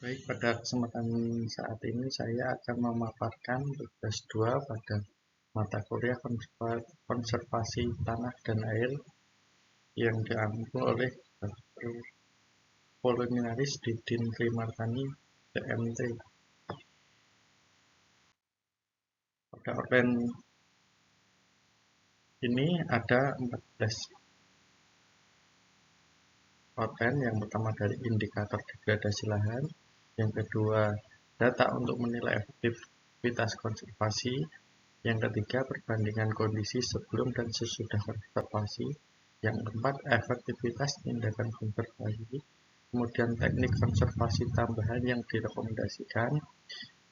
Baik, pada kesempatan saat ini saya akan memaparkan tugas 2 pada mata kuliah konservasi tanah dan air yang diambil oleh Dr. Poleminaris Didin Trimartani, PMT. Pada organ ini ada 14 organ. Yang pertama dari indikator degradasi lahan, yang kedua data untuk menilai efektivitas konservasi, yang ketiga perbandingan kondisi sebelum dan sesudah konservasi, yang keempat efektivitas tindakan konservasi, kemudian teknik konservasi tambahan yang direkomendasikan,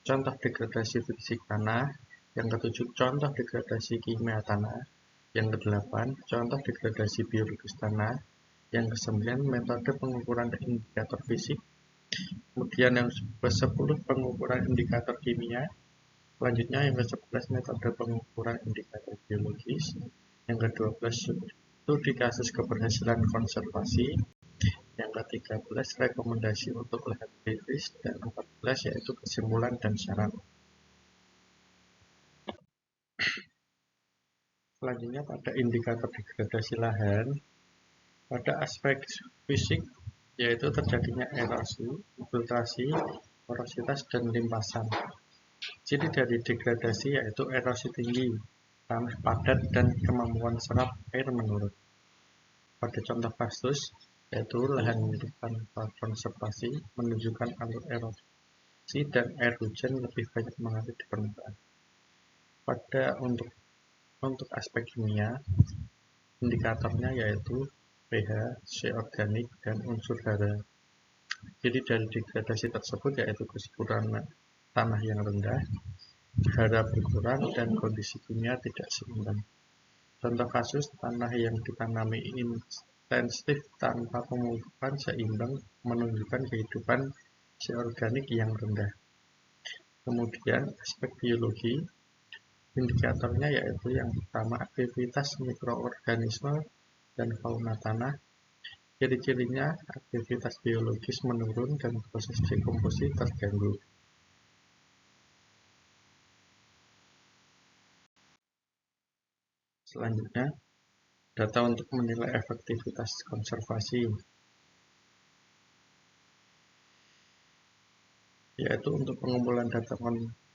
contoh degradasi fisik tanah, yang ketujuh contoh degradasi kimia tanah, yang kedelapan contoh degradasi biologis tanah, yang kesembilan metode pengukuran indikator fisik, kemudian yang ke-10 pengukuran indikator kimia, selanjutnya yang ke-11 metode pengukuran indikator biologis, yang ke-12 studi kasus keberhasilan konservasi, yang ke-13 rekomendasi untuk lahan kritis, dan 14 yaitu kesimpulan dan syarat. Selanjutnya pada indikator degradasi lahan, pada aspek fisik yaitu terjadinya erosi, infiltrasi, porositas, dan limpasan. Ciri dari degradasi yaitu erosi tinggi, tanah padat, dan kemampuan serap air menurun. Pada contoh kasus, yaitu lahan milik tanpa konservasi menunjukkan alur erosi dan air hujan lebih banyak mengalir di permukaan. Pada untuk aspek kimia, indikatornya yaitu pH, C organik, dan unsur hara. Jadi dari degradasi tersebut yaitu kesuburan tanah yang rendah, hara berkurang, dan kondisi kimia tidak seimbang. Contoh kasus tanah yang ditanami intensif tanpa pemupukan seimbang menunjukkan kehidupan C organik yang rendah. Kemudian aspek biologi, indikatornya yaitu yang pertama aktivitas mikroorganisme dan fauna tanah. Ciri-cirinya aktivitas biologis menurun dan proses dekomposisi terganggu. Selanjutnya, data untuk menilai efektivitas konservasi, yaitu untuk pengumpulan data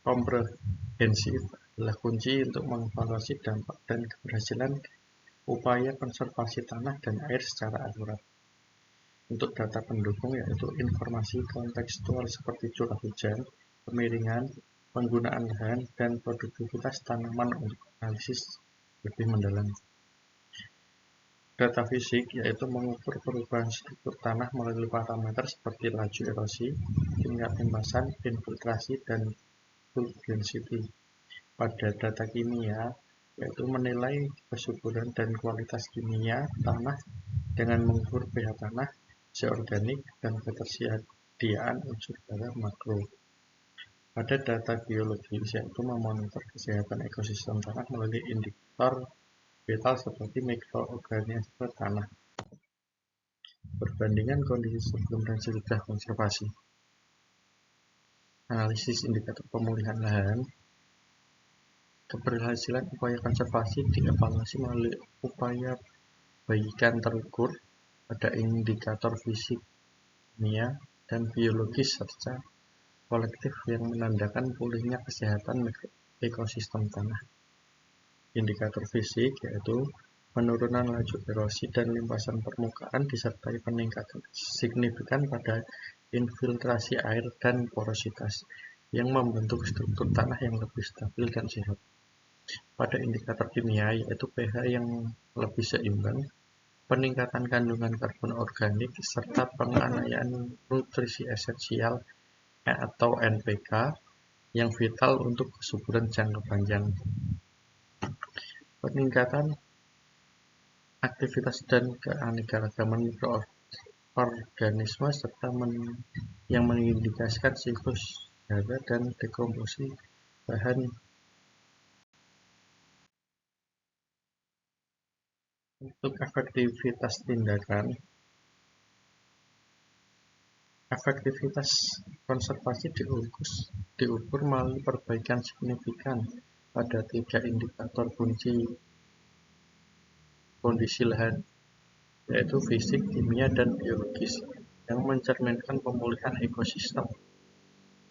komprehensif adalah kunci untuk mengevaluasi dampak dan keberhasilan upaya konservasi tanah dan air secara akurat. Untuk data pendukung yaitu informasi kontekstual seperti curah hujan, kemiringan, penggunaan lahan, dan produktivitas tanaman untuk analisis lebih mendalam. Data fisik yaitu mengukur perubahan struktur tanah melalui parameter seperti laju erosi, tingkat limpasan, infiltrasi, dan bulk density. Pada data kimia yaitu menilai kesuburan dan kualitas kimia tanah dengan mengukur pH tanah, C organik, dan ketersediaan unsur hara makro. Pada data biologis yaitu memonitor kesehatan ekosistem tanah melalui indikator vital seperti mikroorganisme tanah. Perbandingan kondisi sebelum dan sesudah konservasi. Analisis indikator pemulihan lahan. Keberhasilan upaya konservasi dievaluasi melalui upaya baikan terukur pada indikator fisik, kimia, dan biologis serta kolektif yang menandakan pulihnya kesehatan ekosistem tanah. Indikator fisik yaitu penurunan laju erosi dan limpasan permukaan disertai peningkatan signifikan pada infiltrasi air dan porositas yang membentuk struktur tanah yang lebih stabil dan sehat. Pada indikator kimia yaitu pH yang lebih seimbang, peningkatan kandungan karbon organik, serta penganiayaan nutrisi esensial atau NPK yang vital untuk kesuburan jangka panjang. Peningkatan aktivitas dan keanekaragaman mikroorganisme serta yang mengindikasikan siklus hara dan dekomposisi bahan. Untuk efektivitas tindakan, Efektivitas konservasi diukur melalui perbaikan signifikan pada 3 indikator kunci kondisi lahan, yaitu fisik, kimia, dan biologis, yang mencerminkan pemulihan ekosistem.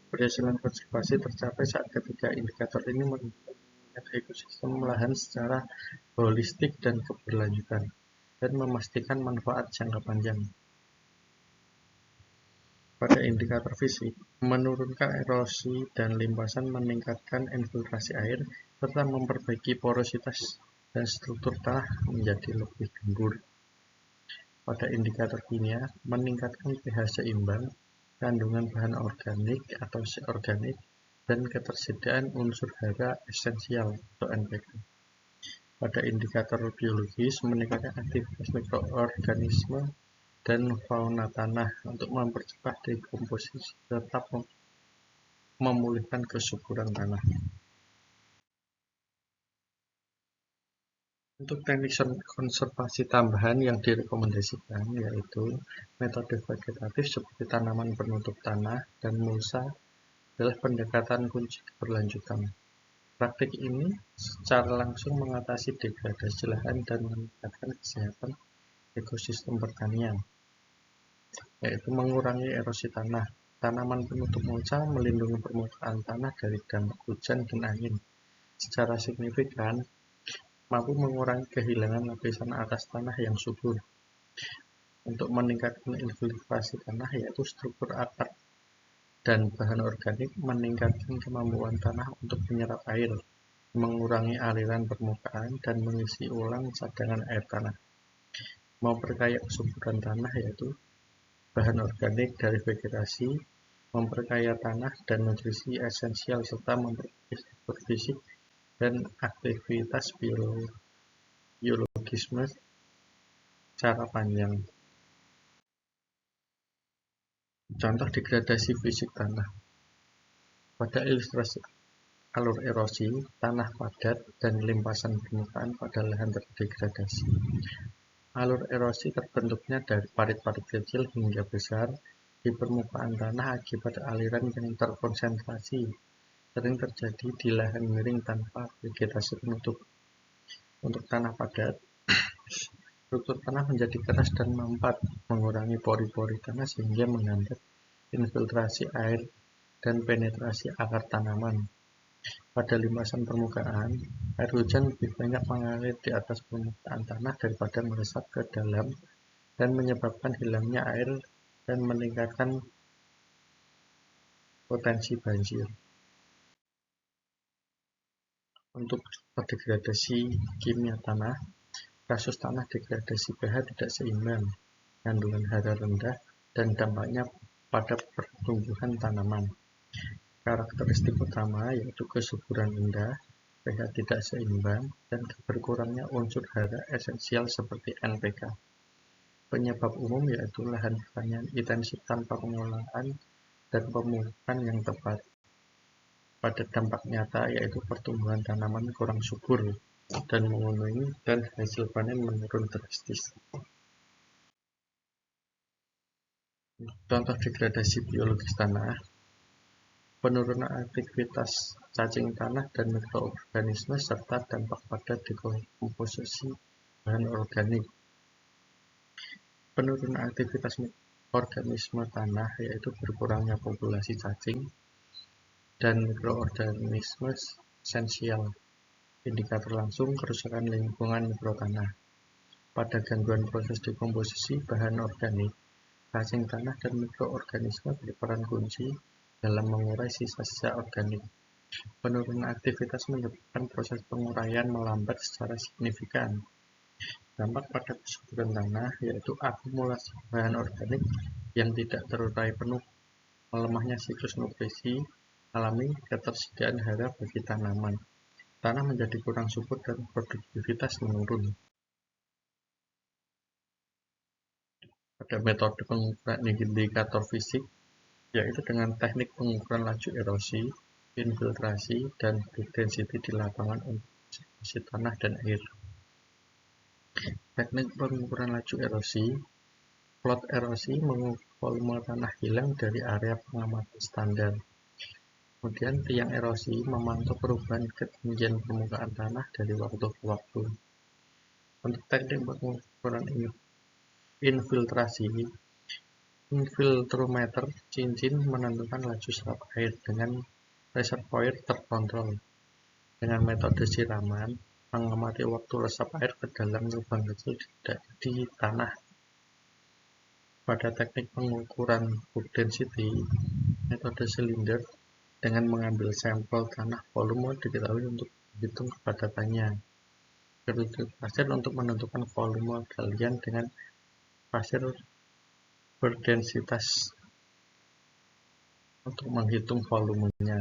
Keberhasilan konservasi tercapai saat ketiga indikator ini menunjukkan ekosistem lahan secara holistik dan keberlanjutan, dan memastikan manfaat jangka panjang. Pada indikator fisik, menurunkan erosi dan limpasan, meningkatkan infiltrasi air, serta memperbaiki porositas dan struktur tanah menjadi lebih gembur. Pada indikator kimia, meningkatkan pH seimbang, kandungan bahan organik atau organik, dan ketersediaan unsur hara esensial atau NPK. Pada indikator biologis, meningkatkan aktivitas mikroorganisme dan fauna tanah untuk mempercepat dekomposisi serta memulihkan kesuburan tanah. Untuk teknik konservasi tambahan yang direkomendasikan yaitu metode vegetatif seperti tanaman penutup tanah dan mulsa adalah pendekatan kunci keberlanjutan. Praktik ini secara langsung mengatasi degradasi lahan dan meningkatkan kesehatan ekosistem pertanian, yaitu mengurangi erosi tanah. Tanaman penutup mulsa melindungi permukaan tanah dari dampak hujan dan angin secara signifikan, mampu mengurangi kehilangan lapisan atas tanah yang subur. Untuk meningkatkan infiltrasi tanah yaitu struktur akar dan bahan organik, meningkatkan kemampuan tanah untuk menyerap air, mengurangi aliran permukaan, dan mengisi ulang cadangan air tanah. Memperkaya kesuburan tanah yaitu bahan organik dari vegetasi, memperkaya tanah dan nutrisi esensial, serta memperbaiki struktur fisik dan aktivitas biologisme secara panjang. Contoh degradasi fisik tanah. Pada ilustrasi alur erosi, tanah padat, dan limpasan permukaan pada lahan terdegradasi. Alur erosi terbentuknya dari parit-parit kecil hingga besar di permukaan tanah akibat aliran yang terkonsentrasi, sering terjadi di lahan miring tanpa vegetasi penutup. Untuk tanah padat, struktur tanah menjadi keras dan mempat, mengurangi pori-pori tanah sehingga menghambat infiltrasi air dan penetrasi akar tanaman. Pada limpasan permukaan, air hujan lebih banyak mengalir di atas permukaan tanah daripada meresap ke dalam dan menyebabkan hilangnya air dan meningkatkan potensi banjir. Untuk degradasi kimia tanah, kasus tanah degradasi pH tidak seimbang, kandungan hara rendah, dan dampaknya pada pertumbuhan tanaman. Karakteristik utama yaitu kesuburan rendah, pH tidak seimbang, dan berkurangnya unsur hara esensial seperti NPK. Penyebab umum yaitu lahan pertanian intensif tanpa pengolahan dan pemupukan yang tepat. Pada dampak nyata yaitu pertumbuhan tanaman kurang subur dan memenuhi dan hasil panen menurun drastis. Contoh degradasi biologis tanah, penurunan aktivitas cacing tanah dan mikroorganisme serta dampak pada dekomposisi bahan organik. Penurunan aktivitas organisme tanah yaitu berkurangnya populasi cacing dan mikroorganisme esensial. Indikator langsung kerusakan lingkungan mikrotanah. Pada gangguan proses dekomposisi bahan organik, cacing tanah dan mikroorganisme berperan kunci dalam mengurai sisa-sisa organik. Penurunan aktivitas menyebabkan proses penguraian melambat secara signifikan. Dampak pada kesuburan tanah yaitu akumulasi bahan organik yang tidak terurai penuh, melemahnya siklus nutrisi alami, ketersediaan hara bagi tanaman. Tanah menjadi kurang subur dan produktivitas menurun. Pada metode pengukuran indikator fisik, yaitu dengan teknik pengukuran laju erosi, infiltrasi, dan density di lapangan untuk konservasi tanah dan air. Teknik pengukuran laju erosi, plot erosi volume tanah hilang dari area pengamatan standar. Kemudian tiang erosi memantau perubahan ketinggian permukaan tanah dari waktu ke waktu. Untuk teknik pengukuran infiltrasi, infiltrometer cincin menentukan laju serap air dengan reservoir terkontrol. Dengan metode siraman, mengamati waktu resap air ke dalam lubang kecil di tanah. Pada teknik pengukuran book density, metode silinder dengan mengambil sampel tanah volume diketahui untuk menghitung kepadatannya. Kerucut pasir untuk menentukan volume galian dengan pasir berdensitas untuk menghitung volumenya.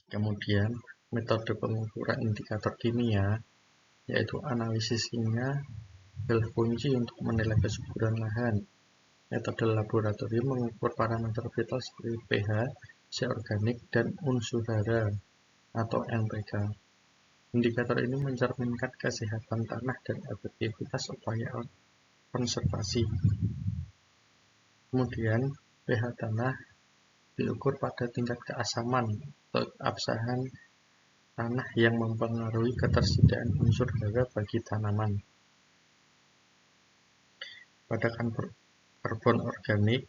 Kemudian, metode pengukuran indikator kimia, yaitu analisis kimia, adalah kunci untuk menilai kesuburan lahan. Metode laboratorium mengukur parameter vital seperti pH, C organik, dan unsur hara atau NPK. Indikator ini mencerminkan kesehatan tanah dan efektivitas upaya konservasi. Kemudian, pH tanah diukur pada tingkat keasaman atau keabsahan tanah yang mempengaruhi ketersediaan unsur hara bagi tanaman. Pada karbon organik,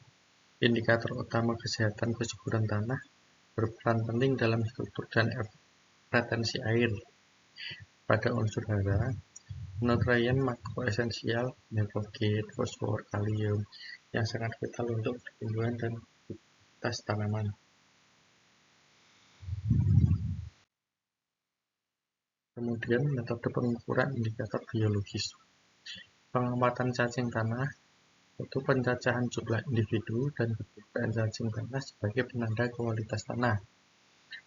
indikator utama kesehatan kesuburan tanah, berperan penting dalam struktur dan retensi air. Pada unsur hara, nutrien makroesensial, nitrogen, fosfor, kalium yang sangat vital untuk pertumbuhan dan aktivitas tanaman. Kemudian metode pengukuran indikator biologis. Pengamatan cacing tanah itu pencacahan jumlah individu dan keberadaan cacing tanah sebagai penanda kualitas tanah,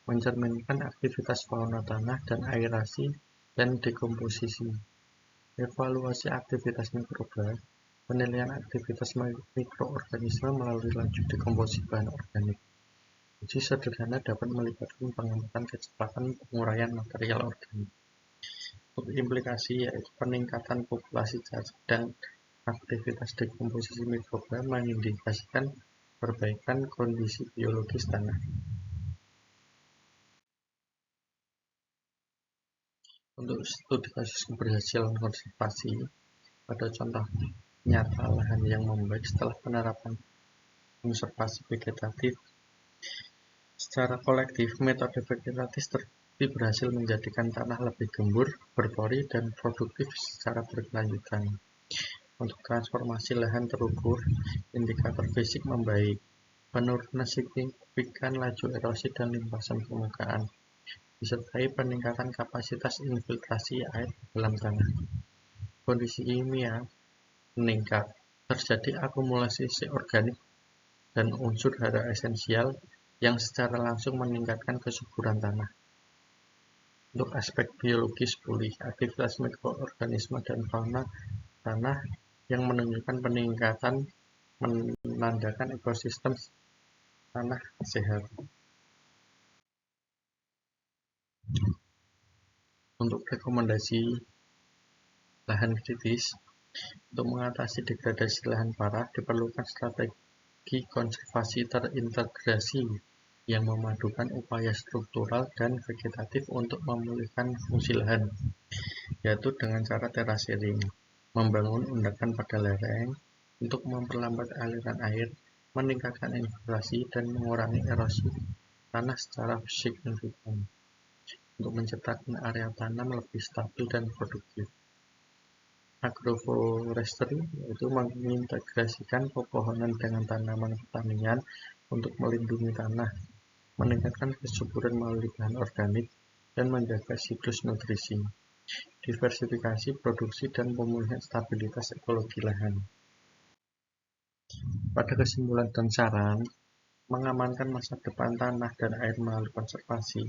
mencerminkan aktivitas fauna tanah dan aerasi dan dekomposisi. Evaluasi aktivitas mikroba, penilaian aktivitas mikroorganisme melalui laju dekomposisi bahan organik. Uji sederhana dapat melibatkan pengamatan kecepatan penguraian material organik. Untuk implikasi yaitu peningkatan populasi cacing dan aktivitas dekomposisi mikroba mengindikasikan perbaikan kondisi biologis tanah. Untuk studi kasus keberhasilan konservasi, pada contoh nyata lahan yang membaik setelah penerapan konservasi vegetatif, secara kolektif metode vegetatif terbukti berhasil menjadikan tanah lebih gembur, berpori, dan produktif secara berkelanjutan. Untuk transformasi lahan terukur, indikator fisik membaik, penurunan signifikan laju erosi dan limpasan permukaan, disertai peningkatan kapasitas infiltrasi air dalam tanah. Kondisi kimia meningkat, terjadi akumulasi C organik dan unsur hara esensial yang secara langsung meningkatkan kesuburan tanah. Untuk aspek biologis pulih, aktivitas mikroorganisme dan fauna tanah yang menunjukkan peningkatan menandakan ekosistem tanah sehat. Untuk rekomendasi lahan kritis, untuk mengatasi degradasi lahan parah diperlukan strategi konservasi terintegrasi yang memadukan upaya struktural dan vegetatif untuk memulihkan fungsi lahan, yaitu dengan cara terasering, membangun undakan pada lereng untuk memperlambat aliran air, meningkatkan infiltrasi, dan mengurangi erosi tanah secara signifikan untuk menciptakan area tanam lebih stabil dan produktif. Agroforestry yaitu mengintegrasikan pepohonan dengan tanaman pertanian untuk melindungi tanah, meningkatkan kesuburan melalui bahan organik, dan menjaga siklus nutrisi, diversifikasi produksi, dan pemulihan stabilitas ekologi lahan. Pada kesimpulan dan saran, mengamankan masa depan tanah dan air melalui konservasi.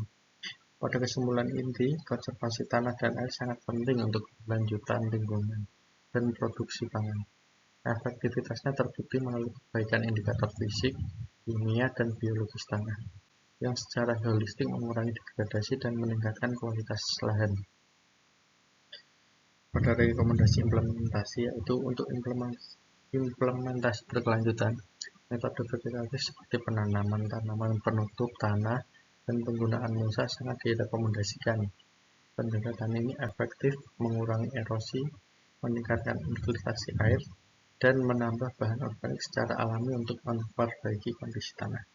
Pada kesimpulan inti, konservasi tanah dan air sangat penting untuk kelanjutan lingkungan dan produksi pangan. Efektivitasnya terbukti melalui perbaikan indikator fisik, kimia, dan biologis tanah, yang secara holistik mengurangi degradasi dan meningkatkan kualitas lahan. Pada rekomendasi implementasi yaitu untuk implementasi implementasi berkelanjutan, metode vegetatif seperti penanaman tanaman penutup tanah dan penggunaan mulsa sangat direkomendasikan. Pendekatan ini efektif mengurangi erosi, meningkatkan infiltrasi air, dan menambah bahan organik secara alami untuk memperbaiki kondisi tanah.